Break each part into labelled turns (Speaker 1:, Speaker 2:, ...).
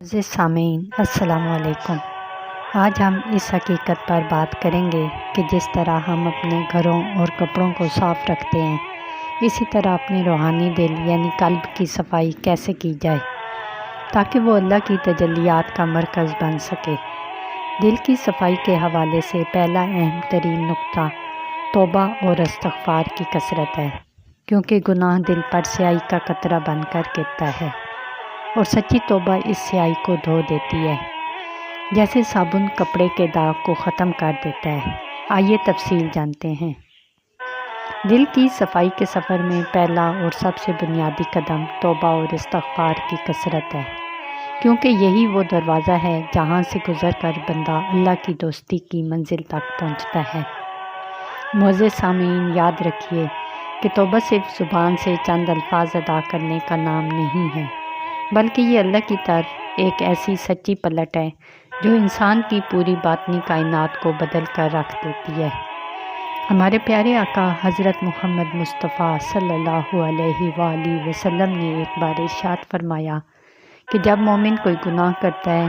Speaker 1: عزیز سامعین السلام علیکم۔ آج ہم اس حقیقت پر بات کریں گے کہ جس طرح ہم اپنے گھروں اور کپڑوں کو صاف رکھتے ہیں، اسی طرح اپنے روحانی دل یعنی قلب کی صفائی کیسے کی جائے تاکہ وہ اللہ کی تجلیات کا مرکز بن سکے۔ دل کی صفائی کے حوالے سے پہلا اہم ترین نقطہ توبہ اور استغفار کی کثرت ہے، کیونکہ گناہ دل پر سیاہی کا قطرہ بن کر گرتا ہے اور سچی توبہ اس سیاہی کو دھو دیتی ہے، جیسے صابن کپڑے کے داغ کو ختم کر دیتا ہے۔ آئیے تفصیل جانتے ہیں۔ دل کی صفائی کے سفر میں پہلا اور سب سے بنیادی قدم توبہ اور استغفار کی کثرت ہے، کیونکہ یہی وہ دروازہ ہے جہاں سے گزر کر بندہ اللہ کی دوستی کی منزل تک پہنچتا ہے۔ معزز سامعین، یاد رکھیے کہ توبہ صرف زبان سے چند الفاظ ادا کرنے کا نام نہیں ہے، بلکہ یہ اللہ کی طرف ایک ایسی سچی پلٹ ہے جو انسان کی پوری باطنی کائنات کو بدل کر رکھ دیتی ہے۔ ہمارے پیارے آقا حضرت محمد مصطفیٰ صلی اللہ علیہ وآلہ وسلم نے ایک بار ارشاد فرمایا کہ جب مومن کوئی گناہ کرتا ہے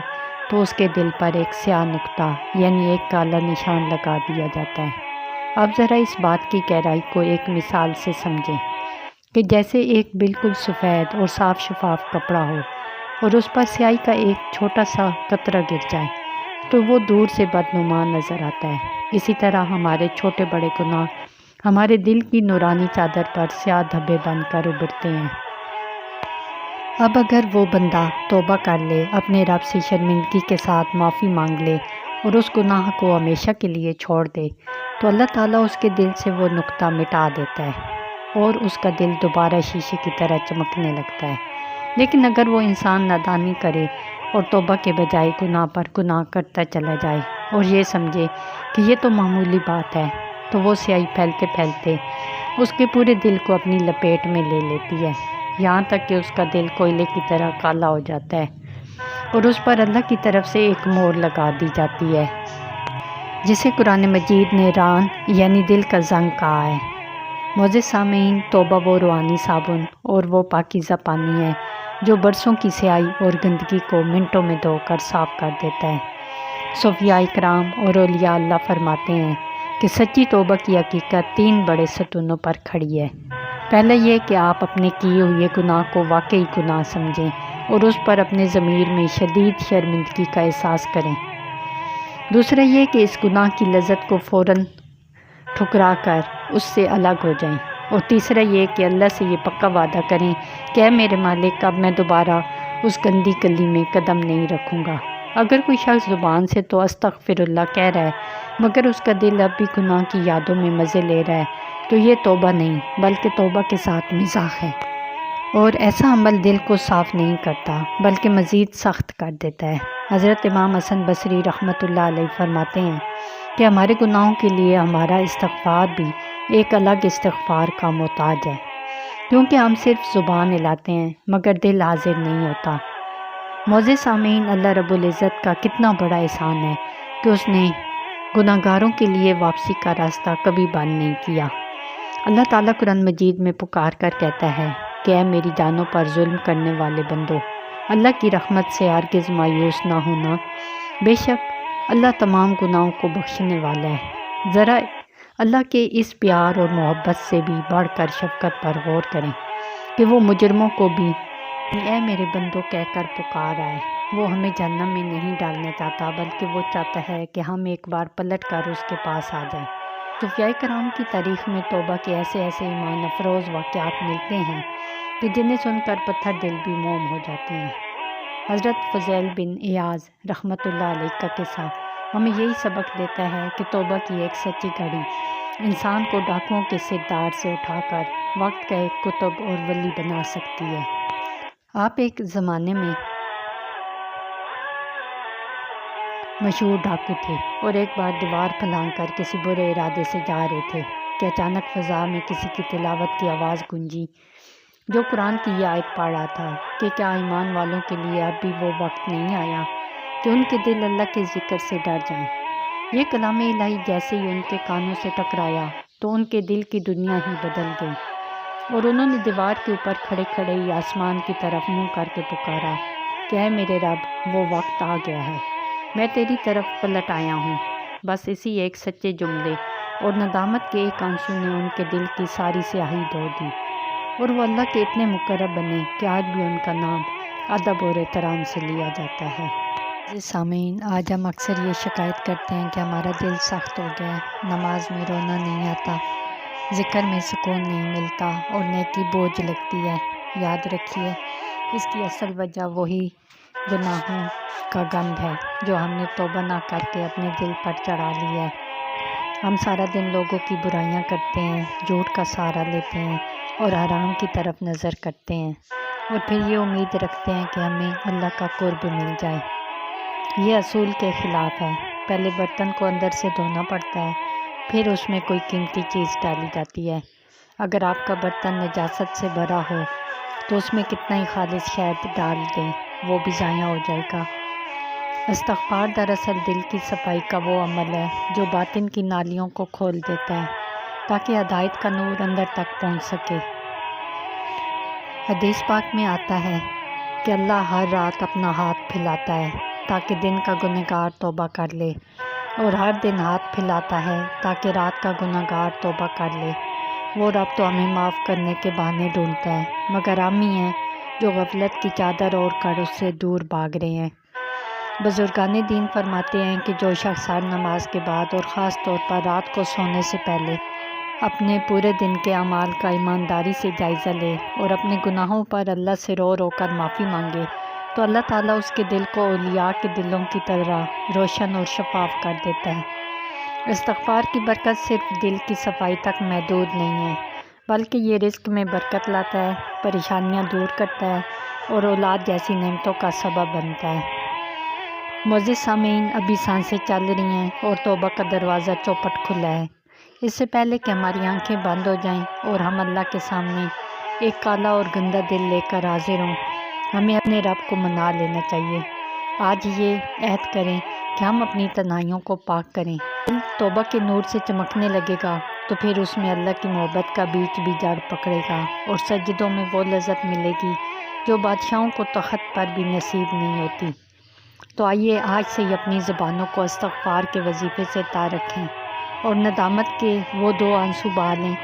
Speaker 1: تو اس کے دل پر ایک سیاہ نقطہ یعنی ایک کالا نشان لگا دیا جاتا ہے۔ اب ذرا اس بات کی گہرائی کو ایک مثال سے سمجھیں کہ جیسے ایک بالکل سفید اور صاف شفاف کپڑا ہو اور اس پر سیاہی کا ایک چھوٹا سا قطرہ گر جائے تو وہ دور سے بدنما نظر آتا ہے۔ اسی طرح ہمارے چھوٹے بڑے گناہ ہمارے دل کی نورانی چادر پر سیاہ دھبے بن کر ابھرتے ہیں۔ اب اگر وہ بندہ توبہ کر لے، اپنے رب سے شرمندگی کے ساتھ معافی مانگ لے اور اس گناہ کو ہمیشہ کے لیے چھوڑ دے تو اللہ تعالیٰ اس کے دل سے وہ نقطہ مٹا دیتا ہے اور اس کا دل دوبارہ شیشے کی طرح چمکنے لگتا ہے۔ لیکن اگر وہ انسان نادانی کرے اور توبہ کے بجائے گناہ پر گناہ کرتا چلا جائے اور یہ سمجھے کہ یہ تو معمولی بات ہے، تو وہ سیاہی پھیلتے پھیلتے اس کے پورے دل کو اپنی لپیٹ میں لے لیتی ہے، یہاں تک کہ اس کا دل کوئلے کی طرح کالا ہو جاتا ہے اور اس پر اللہ کی طرف سے ایک مہر لگا دی جاتی ہے، جسے قرآن مجید نے ران یعنی دل کا زنگ کہا ہے۔ معزز سامعین، توبہ وہ روحانی صابن اور وہ پاکیزہ پانی ہے جو برسوں کی سیاہی اور گندگی کو منٹوں میں دھو کر صاف کر دیتا ہے۔ صوفیاء کرام اور اولیاء اللہ فرماتے ہیں کہ سچی توبہ کی حقیقت 3 بڑے ستونوں پر کھڑی ہے۔ پہلا یہ کہ آپ اپنے کیے ہوئے گناہ کو واقعی گناہ سمجھیں اور اس پر اپنے ضمیر میں شدید شرمندگی کا احساس کریں۔ دوسرا یہ کہ اس گناہ کی لذت کو فوراً ٹھکرا کر اس سے الگ ہو جائیں، اور تیسرا یہ کہ اللہ سے یہ پکا وعدہ کریں کہ اے میرے مالک، اب میں دوبارہ اس گندی گلی میں قدم نہیں رکھوں گا۔ اگر کوئی شخص زبان سے تو استغفر اللہ کہہ رہا ہے مگر اس کا دل اب بھی گناہ کی یادوں میں مزے لے رہا ہے تو یہ توبہ نہیں بلکہ توبہ کے ساتھ مزاح ہے، اور ایسا عمل دل کو صاف نہیں کرتا بلکہ مزید سخت کر دیتا ہے۔ حضرت امام حسن بصری رحمۃ اللہ علیہ فرماتے ہیں کہ ہمارے گناہوں کے لیے ہمارا استغفار بھی ایک الگ استغفار کا محتاج ہے، کیونکہ ہم صرف زبان ہلاتے ہیں مگر دل حاضر نہیں ہوتا۔ معزز سامعین، اللہ رب العزت کا کتنا بڑا احسان ہے کہ اس نے گناہ گاروں کے لیے واپسی کا راستہ کبھی بند نہیں کیا۔ اللہ تعالیٰ قرآن مجید میں پکار کر کہتا ہے کہ اے میری جانوں پر ظلم کرنے والے بندو، اللہ کی رحمت سے ہرگز مایوس نہ ہونا، بے شک اللہ تمام گناہوں کو بخشنے والا ہے۔ ذرا اللہ کے اس پیار اور محبت سے بھی بڑھ کر شفقت پر غور کریں کہ وہ مجرموں کو بھی اے میرے بندوں کہہ کر پکار رہا ہے۔ وہ ہمیں جہنم میں نہیں ڈالنا چاہتا بلکہ وہ چاہتا ہے کہ ہم ایک بار پلٹ کر اس کے پاس آ جائیں۔ صوفیاء کرام کی تاریخ میں توبہ کے ایسے ایمان افروز واقعات ملتے ہیں کہ جنہیں سن کر پتھر دل بھی موم ہو جاتے ہیں۔ حضرت فضیل بن عیاض رحمۃ اللہ علیہ کا قصہ ہمیں یہی سبق دیتا ہے کہ توبہ کی ایک سچی گھڑی انسان کو ڈاکوؤں کے سردار سے اٹھا کر وقت کا ایک قطب اور ولی بنا سکتی ہے۔ آپ ایک زمانے میں مشہور ڈاکو تھے اور ایک بار دیوار پھلانگ کر کسی برے ارادے سے جا رہے تھے کہ اچانک فضا میں کسی کی تلاوت کی آواز گونجی جو قرآن کی یہ آیت پڑھ رہا تھا کہ کیا ایمان والوں کے لیے اب بھی وہ وقت نہیں آیا کہ ان کے دل اللہ کے ذکر سے ڈر جائیں۔ یہ کلام الہی جیسے ہی ان کے کانوں سے ٹکرایا تو ان کے دل کی دنیا ہی بدل گئی اور انہوں نے دیوار کے اوپر کھڑے کھڑے ہی آسمان کی طرف منہ کر کے پکارا کہ اے میرے رب وہ وقت آ گیا ہے، میں تیری طرف پلٹ آیا ہوں۔ بس اسی ایک سچے جملے اور ندامت کے ایک آنسو نے ان کے دل کی ساری سیاہی دھو دی، اور وہ اللہ کے اتنے مقرب بنے کہ آج بھی ان کا نام ادب اور احترام سے لیا جاتا ہے۔ سامعین، آج ہم اکثر یہ شکایت کرتے ہیں کہ ہمارا دل سخت ہو گیا ہے، نماز میں رونا نہیں آتا، ذکر میں سکون نہیں ملتا اور نیکی بوجھ لگتی ہے۔ یاد رکھیے، اس کی اصل وجہ وہی گناہوں کا گند ہے جو ہم نے توبہ نہ کر کے اپنے دل پر چڑھا لیا ہے۔ ہم سارا دن لوگوں کی برائیاں کرتے ہیں، جھوٹ کا سہارا لیتے ہیں اور حرام کی طرف نظر کرتے ہیں، اور پھر یہ امید رکھتے ہیں کہ ہمیں اللہ کا قرب مل جائے۔ یہ اصول کے خلاف ہے۔ پہلے برتن کو اندر سے دھونا پڑتا ہے، پھر اس میں کوئی قیمتی چیز ڈالی جاتی ہے۔ اگر آپ کا برتن نجاست سے بھرا ہو تو اس میں کتنا ہی خالص شہد ڈال دیں، وہ بھی ضائع ہو جائے گا۔ استغفار دراصل دل کی صفائی کا وہ عمل ہے جو باطن کی نالیوں کو کھول دیتا ہے تاکہ ہدایت کا نور اندر تک پہنچ سکے۔ حدیث پاک میں آتا ہے کہ اللہ ہر رات اپنا ہاتھ پھیلاتا ہے تاکہ دن کا گنہگار توبہ کر لے، اور ہر دن ہاتھ پھیلاتا ہے تاکہ رات کا گنہگار توبہ کر لے۔ وہ رب تو ہمیں معاف کرنے کے بہانے ڈھونڈتا ہے، مگر ہم ہی ہیں جو غفلت کی چادر اوڑھ کر اس سے دور بھاگ رہے ہیں۔ بزرگان دین فرماتے ہیں کہ جو شخص ہر نماز کے بعد اور خاص طور پر رات کو سونے سے پہلے اپنے پورے دن کے اعمال کا ایمانداری سے جائزہ لے اور اپنے گناہوں پر اللہ سے رو رو کر معافی مانگے تو اللہ تعالیٰ اس کے دل کو اولیاء کے دلوں کی طرح روشن اور شفاف کر دیتا ہے۔ استغفار کی برکت صرف دل کی صفائی تک محدود نہیں ہے، بلکہ یہ رزق میں برکت لاتا ہے، پریشانیاں دور کرتا ہے اور اولاد جیسی نعمتوں کا سبب بنتا ہے۔ معزز سامعین، ابھی سانسیں چل رہی ہیں اور توبہ کا دروازہ چوپٹ کھلا ہے۔ اس سے پہلے کہ ہماری آنکھیں بند ہو جائیں اور ہم اللہ کے سامنے ایک کالا اور گندا دل لے کر حاضر ہوں، ہمیں اپنے رب کو منا لینا چاہیے۔ آج یہ عہد کریں کہ ہم اپنی تنہائیوں کو پاک کریں۔ دل توبہ کے نور سے چمکنے لگے گا تو پھر اس میں اللہ کی محبت کا بیج بھی جڑ پکڑے گا اور سجدوں میں وہ لذت ملے گی جو بادشاہوں کو تخت پر بھی نصیب نہیں ہوتی۔ تو آئیے آج سے ہی اپنی زبانوں کو استغفار کے وظیفے سے تار رکھیں اور ندامت کے وہ دو آنسو بہا لیں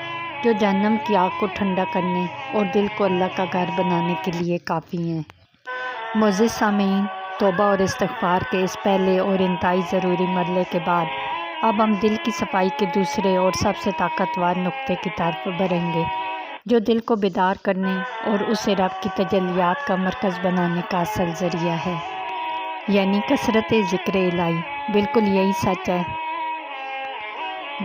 Speaker 1: جو جہنم کی آگ کو ٹھنڈا کرنے اور دل کو اللہ کا گھر بنانے کے لیے کافی ہیں۔ معزز سامعین، توبہ اور استغفار کے اس پہلے اور انتہائی ضروری مرحلے کے بعد اب ہم دل کی صفائی کے دوسرے اور سب سے طاقتور نقطے کی طرف بڑھیں گے جو دل کو بیدار کرنے اور اسے رب کی تجلیات کا مرکز بنانے کا اصل ذریعہ ہے، یعنی کثرت ذکر الہی۔ بالکل یہی سچ ہے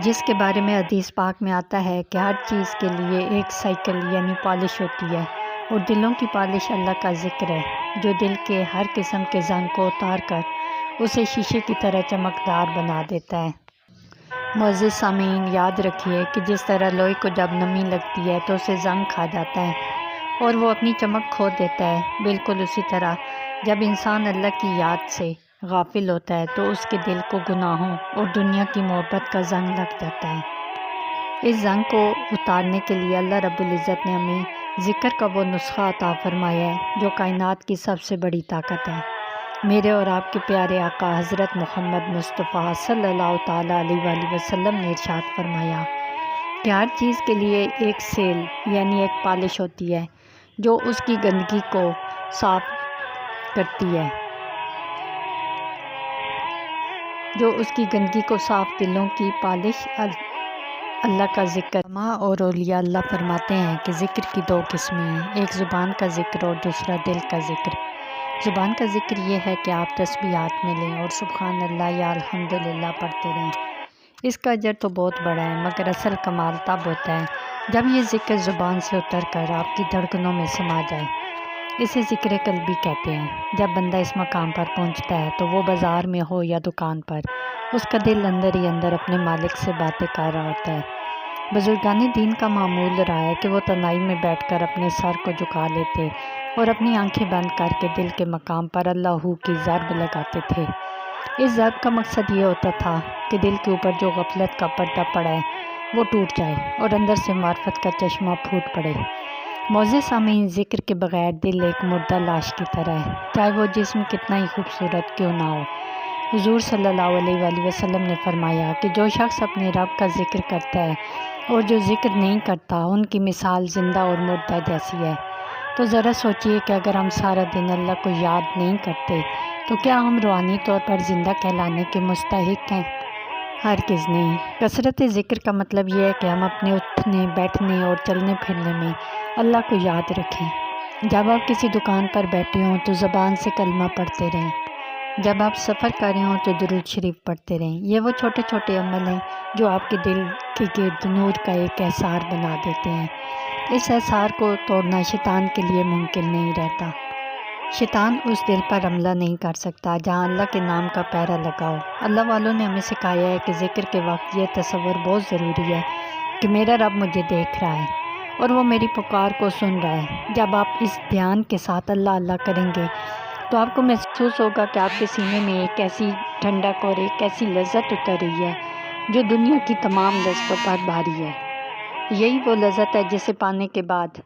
Speaker 1: جس کے بارے میں حدیث پاک میں آتا ہے کہ ہر چیز کے لیے ایک سائیکل یعنی پالش ہوتی ہے، اور دلوں کی پالش اللہ کا ذکر ہے جو دل کے ہر قسم کے زنگ کو اتار کر اسے شیشے کی طرح چمکدار بنا دیتا ہے۔ معزز سامعین، یاد رکھیے کہ جس طرح لوہے کو جب نمی لگتی ہے تو اسے زنگ کھا جاتا ہے اور وہ اپنی چمک کھو دیتا ہے، بالکل اسی طرح جب انسان اللہ کی یاد سے غافل ہوتا ہے تو اس کے دل کو گناہوں اور دنیا کی محبت کا زنگ لگ جاتا ہے۔ اس زنگ کو اتارنے کے لیے اللہ رب العزت نے ہمیں ذکر کا وہ نسخہ عطا فرمایا ہے جو کائنات کی سب سے بڑی طاقت ہے۔ میرے اور آپ کے پیارے آقا حضرت محمد مصطفیٰ صلی اللہ تعالیٰ علیہ وآلہ وسلم نے ارشاد فرمایا کہ ہر چیز کے لیے ایک سیل یعنی ایک پالش ہوتی ہے جو اس کی گندگی کو صاف کرتی ہے، دلوں کی پالش اللہ کا ذکر۔ علماء اور اولیاء اللہ فرماتے ہیں کہ ذکر کی دو قسمیں ہیں، ایک زبان کا ذکر اور دوسرا دل کا ذکر۔ زبان کا ذکر یہ ہے کہ آپ تسبیحات میں لیں اور سبحان اللہ یا الحمدللہ پڑھتے رہیں، اس کا اجر تو بہت بڑا ہے، مگر اصل کمال تب ہوتا ہے جب یہ ذکر زبان سے اتر کر آپ کی دھڑکنوں میں سما جائے۔ اسے ذکر قلبی کہتے ہیں۔ جب بندہ اس مقام پر پہنچتا ہے تو وہ بازار میں ہو یا دکان پر، اس کا دل اندر ہی اندر اپنے مالک سے باتیں کر رہا ہوتا ہے۔ بزرگان دین کا معمول رہا ہے کہ وہ تنہائی میں بیٹھ کر اپنے سر کو جھکا لیتے اور اپنی آنکھیں بند کر کے دل کے مقام پر اللہ کی ضرب لگاتے تھے۔ اس ضرب کا مقصد یہ ہوتا تھا کہ دل کے اوپر جو غفلت کا پردہ پڑا ہے وہ ٹوٹ جائے اور اندر سے معرفت کا چشمہ پھوٹ پڑے۔ معزز سامعین، ذکر کے بغیر دل ایک مردہ لاش کی طرح ہے، چاہے وہ جسم کتنا ہی خوبصورت کیوں نہ ہو۔ حضور صلی اللہ علیہ وآلہ وسلم نے فرمایا کہ جو شخص اپنے رب کا ذکر کرتا ہے اور جو ذکر نہیں کرتا، ان کی مثال زندہ اور مردہ جیسی ہے۔ تو ذرا سوچئے کہ اگر ہم سارا دن اللہ کو یاد نہیں کرتے تو کیا ہم روحانی طور پر زندہ کہلانے کے مستحق ہیں؟ ہرگز نہیں۔ کثرت ذکر کا مطلب یہ ہے کہ ہم اپنے اٹھنے، بیٹھنے اور چلنے پھرنے میں اللہ کو یاد رکھیں۔ جب آپ کسی دکان پر بیٹھے ہوں تو زبان سے کلمہ پڑھتے رہیں، جب آپ سفر کر رہے ہوں تو درود شریف پڑھتے رہیں۔ یہ وہ چھوٹے چھوٹے عمل ہیں جو آپ کے دل کے گرد نور کا ایک احسار بنا دیتے ہیں۔ اس احسار کو توڑنا شیطان کے لیے ممکن نہیں رہتا۔ شیطان اس دل پر حملہ نہیں کر سکتا جہاں اللہ کے نام کا پہرا لگا ہو۔ اللہ والوں نے ہمیں سکھایا ہے کہ ذکر کے وقت یہ تصور بہت ضروری ہے کہ میرا رب مجھے دیکھ رہا ہے اور وہ میری پکار کو سن رہا ہے۔ جب آپ اس دھیان کے ساتھ اللہ اللہ کریں گے تو آپ کو محسوس ہوگا کہ آپ کے سینے میں ایک ایسی ٹھنڈک اور ایک ایسی لذت اتر رہی ہے جو دنیا کی تمام لذتوں پر بھاری ہے۔ یہی وہ لذت ہے جسے پانے کے بعد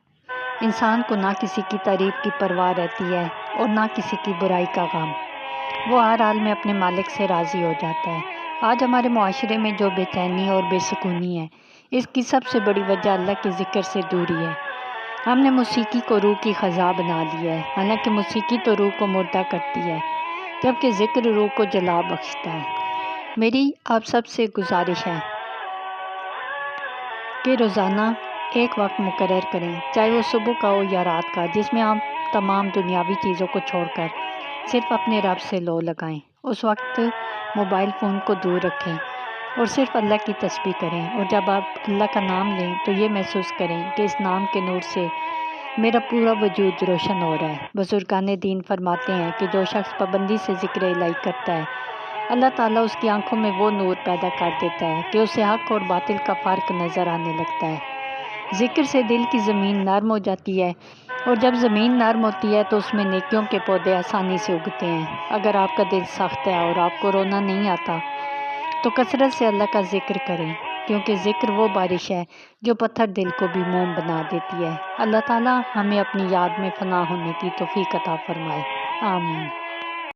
Speaker 1: انسان کو نہ کسی کی تعریف کی پرواہ رہتی ہے اور نہ کسی کی برائی کا غم۔ وہ ہر حال میں اپنے مالک سے راضی ہو جاتا ہے۔ آج ہمارے معاشرے میں جو بے چینی اور بے سکونی ہے، اس کی سب سے بڑی وجہ اللہ کے ذکر سے دوری ہے۔ ہم نے موسیقی کو روح کی غذا بنا لیا ہے، حالانکہ موسیقی تو روح کو مردہ کرتی ہے، جبکہ ذکر روح کو جلا بخشتا ہے۔ میری آپ سب سے گزارش ہے کہ روزانہ ایک وقت مقرر کریں، چاہے وہ صبح کا ہو یا رات کا، جس میں آپ تمام دنیاوی چیزوں کو چھوڑ کر صرف اپنے رب سے لو لگائیں۔ اس وقت موبائل فون کو دور رکھیں اور صرف اللہ کی تسبیح کریں، اور جب آپ اللہ کا نام لیں تو یہ محسوس کریں کہ اس نام کے نور سے میرا پورا وجود روشن ہو رہا ہے۔ بزرگان دین فرماتے ہیں کہ جو شخص پابندی سے ذکر الہی کرتا ہے، اللہ تعالیٰ اس کی آنکھوں میں وہ نور پیدا کر دیتا ہے کہ اسے حق اور باطل کا فرق نظر آنے لگتا ہے۔ ذکر سے دل کی زمین نرم ہو جاتی ہے، اور جب زمین نرم ہوتی ہے تو اس میں نیکیوں کے پودے آسانی سے اگتے ہیں۔ اگر آپ کا دل سخت ہے اور آپ کو رونا نہیں آتا تو کثرت سے اللہ کا ذکر کریں، کیونکہ ذکر وہ بارش ہے جو پتھر دل کو بھی موم بنا دیتی ہے۔ اللہ تعالیٰ ہمیں اپنی یاد میں فنا ہونے کی توفیق عطا فرمائے، آمین۔